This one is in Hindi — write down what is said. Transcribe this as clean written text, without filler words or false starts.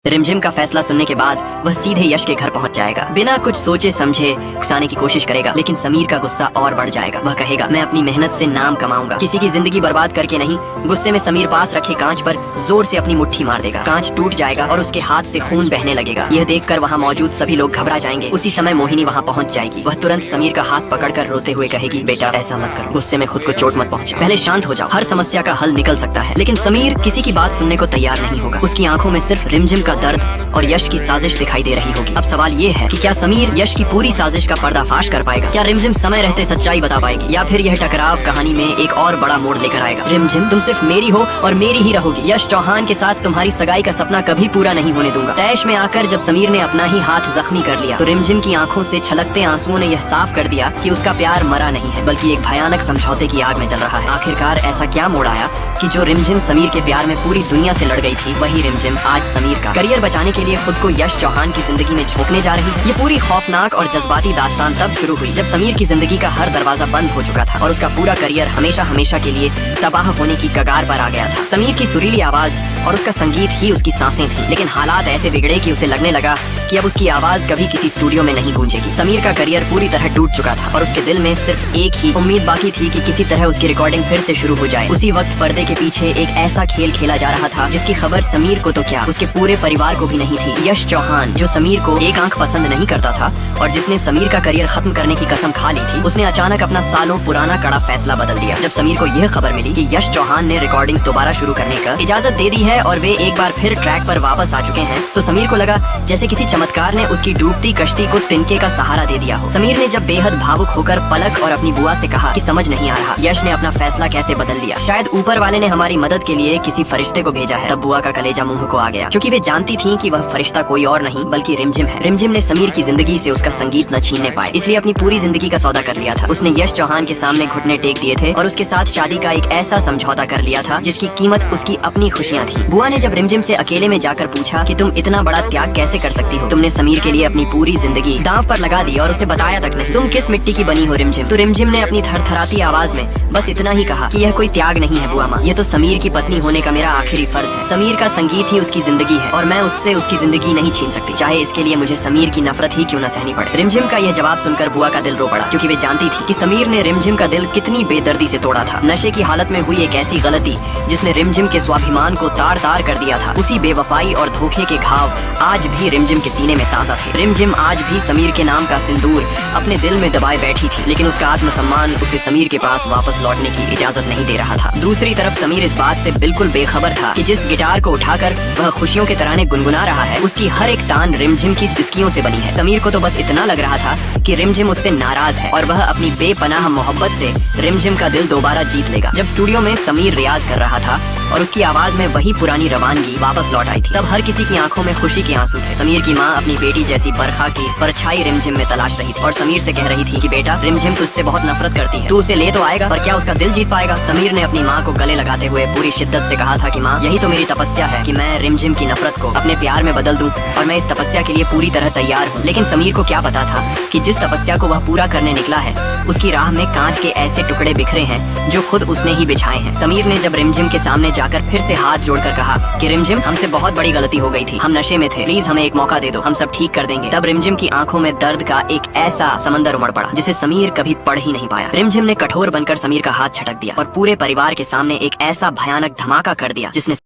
रिमझिम का फैसला सुनने के बाद वह सीधे यश के घर पहुंच जाएगा। बिना कुछ सोचे समझे उकसाने की कोशिश करेगा, लेकिन समीर का गुस्सा और बढ़ जाएगा। वह कहेगा, मैं अपनी मेहनत से नाम कमाऊंगा, किसी की जिंदगी बर्बाद करके नहीं। गुस्से में समीर पास रखे कांच पर जोर से अपनी मुट्ठी मार देगा। कांच टूट जाएगा और उसके हाथ से खून बहने लगेगा। यह देखकर वहाँ मौजूद सभी लोग घबरा जाएंगे। उसी समय मोहिनी वहाँ पहुँच जाएगी। वह तुरंत समीर का हाथ पकड़कर रोते हुए कहेगी, बेटा ऐसा मत करो, गुस्से में खुद को चोट मत पहुँचाओ, पहले शांत हो जाओ, हर समस्या का हल निकल सकता है। लेकिन समीर किसी की बात सुनने को तैयार नहीं होगा। उसकी आंखों में सिर्फ रिमझिम का दर्द और यश की साजिश दिखाई दे रही होगी। अब सवाल ये है कि क्या समीर यश की पूरी साजिश का पर्दाफाश कर पाएगा? क्या रिमझिम समय रहते सच्चाई बता पाएगी, या फिर यह टकराव कहानी में एक और बड़ा मोड़ लेकर आएगा? रिमझिम, तुम सिर्फ मेरी हो और मेरी ही रहोगी। यश चौहान के साथ तुम्हारी सगाई का सपना कभी पूरा नहीं होने दूंगा। तैश में आकर जब समीर ने अपना ही हाथ जख्मी कर लिया तो रिमझिम की आंखों से छलकते आंसुओं ने यह साफ कर दिया कि उसका प्यार मरा नहीं है, बल्कि एक भयानक समझौते की आग में जल रहा है। आखिरकार ऐसा क्या मोड़ आया कि जो रिमझिम समीर के प्यार में पूरी दुनिया से लड़ गई थी, वही रिमझिम आज समीर का करियर बचाने के लिए खुद को यश चौहान की जिंदगी में झोंकने जा रही है। ये पूरी खौफनाक और जज्बाती दास्तान तब शुरू हुई जब समीर की जिंदगी का हर दरवाजा बंद हो चुका था और उसका पूरा करियर हमेशा हमेशा के लिए तबाह होने की कगार पर आ गया था। समीर की सुरीली आवाज और उसका संगीत ही उसकी सांसें थी, लेकिन हालात ऐसे बिगड़े कि उसे लगने लगा कि अब उसकी आवाज कभी किसी स्टूडियो में नहीं गूंजेगी। समीर का करियर पूरी तरह टूट चुका था और उसके दिल में सिर्फ एक ही उम्मीद बाकी थी कि किसी तरह उसकी रिकॉर्डिंग फिर से शुरू हो जाए। उसी वक्त पर्दे के पीछे एक ऐसा खेल खेला जा रहा था जिसकी खबर समीर को तो क्या, उसके पूरे परिवार को भी नहीं थी। यश चौहान, जो समीर को एक आंख पसंद नहीं करता था और जिसने समीर का करियर खत्म करने की कसम खा ली थी, उसने अचानक अपना सालों पुराना कड़ा फैसला बदल दिया। जब समीर को यह खबर मिली कि यश चौहान ने रिकॉर्डिंग्स दोबारा शुरू करने का इजाजत दे दी है और वे एक बार फिर ट्रैक पर वापस आ चुके हैं, तो समीर को लगा जैसे किसी चमत्कार ने उसकी डूबती कश्ती को तिनके का सहारा दे दिया हो। समीर ने जब बेहद भावुक होकर पलक और अपनी बुआ से कहा कि समझ नहीं आ रहा यश ने अपना फैसला कैसे बदल दिया, शायद ऊपर वाले ने हमारी मदद के लिए किसी फरिश्ते को भेजा है। तब बुआ का कलेजा मुंह को आ गया, क्योंकि वे जानती थी कि वह फरिश्ता कोई और नहीं बल्कि रिमझिम है। रिमझिम ने समीर की जिंदगी से उसका संगीत न छीनने पाए, इसलिए अपनी पूरी जिंदगी का सौदा कर लिया था। उसने यश चौहान के सामने घुटने टेक दिए थे और उसके साथ शादी का एक ऐसा समझौता कर लिया था जिसकी कीमत उसकी अपनी खुशियाँ थी। बुआ ने जब रिमझिम से अकेले में जाकर पूछा कि तुम इतना बड़ा त्याग कैसे कर सकती हो, तुमने समीर के लिए अपनी पूरी जिंदगी दांव पर लगा दी और उसे बताया तक नहीं, तुम किस मिट्टी की बनी हो रिमझिम? तो रिमझिम ने अपनी थरथराती आवाज में बस इतना ही कहा कि यह कोई त्याग नहीं है बुआ माँ, यह तो समीर की पत्नी होने का मेरा आखिरी फर्ज है। समीर का संगीत ही उसकी जिंदगी है और मैं उससे उसकी जिंदगी नहीं छीन सकती, चाहे इसके लिए मुझे समीर की नफरत ही क्यों न सहनी पड़े। रिमझिम का यह जवाब सुनकर बुआ का दिल रो पड़ा, क्योंकि वे जानती थी कि समीर ने रिमझिम का दिल कितनी बेदर्दी से तोड़ा था। नशे की हालत में हुई एक ऐसी गलती जिसने रिमझिम के स्वाभिमान को तार तार कर दिया था, उसी बेवफाई और धोखे के घाव आज भी रिमझिम के सीने में ताजा थे। रिमझिम आज भी समीर के नाम का सिंदूर अपने दिल में दबाए बैठी थी, लेकिन उसका आत्मसम्मान उसे समीर के पास वापस लौटने की इजाजत नहीं दे रहा था। दूसरी तरफ समीर इस बात से बिल्कुल बेखबर था कि जिस गिटार को उठाकर वह खुशियों के तराने गुनगुना रहा है, उसकी हर एक तान रिमझिम की सिसकियों से बनी है। समीर को तो बस इतना लग रहा था कि रिमझिम उससे नाराज है और वह अपनी बेपनाह मोहब्बत से रिमझिम का दिल दोबारा जीत लेगा। जब स्टूडियो में समीर रियाज कर रहा था और उसकी आवाज में वही पुरानी रवानगी वापस लौट आई थी, तब हर किसी की आंखों में खुशी के आंसू थे। समीर की माँ अपनी बेटी जैसी बरखा की परछाई रिमझिम में तलाश रही थी और समीर से कह रही थी कि बेटा, रिमझिम तुझसे बहुत नफरत करती है, तू उसे ले तो आएगा पर क्या उसका दिल जीत पाएगा? समीर ने अपनी माँ को गले लगाते हुए पूरी शिद्दत से कहा था कि माँ, यही तो मेरी तपस्या है कि मैं रिमझिम की नफरत को अपने प्यार में बदल दूं और मैं इस तपस्या के लिए पूरी तरह तैयार हूँ। लेकिन समीर को क्या पता था कि जिस तपस्या को वह पूरा करने निकला है, उसकी राह में कांच के ऐसे टुकड़े बिखरे हैं जो खुद उसने ही बिछाए हैं। समीर ने जब रिमझिम के सामने जाकर फिर से हाथ जोड़कर कहा कि रिमझिम, हमसे बहुत बड़ी गलती हो गई थी, हम नशे में थे, प्लीज हमें एक मौका दे दो, हम सब ठीक कर देंगे। तब रिमझिम की आंखों में दर्द का एक ऐसा समंदर उमड़ पड़ा जिसे समीर कभी पढ़ ही नहीं पाया। रिमझिम ने कठोर बनकर समीर का हाथ झटक दिया और पूरे परिवार के सामने एक ऐसा भयानक धमाका कर दिया जिसने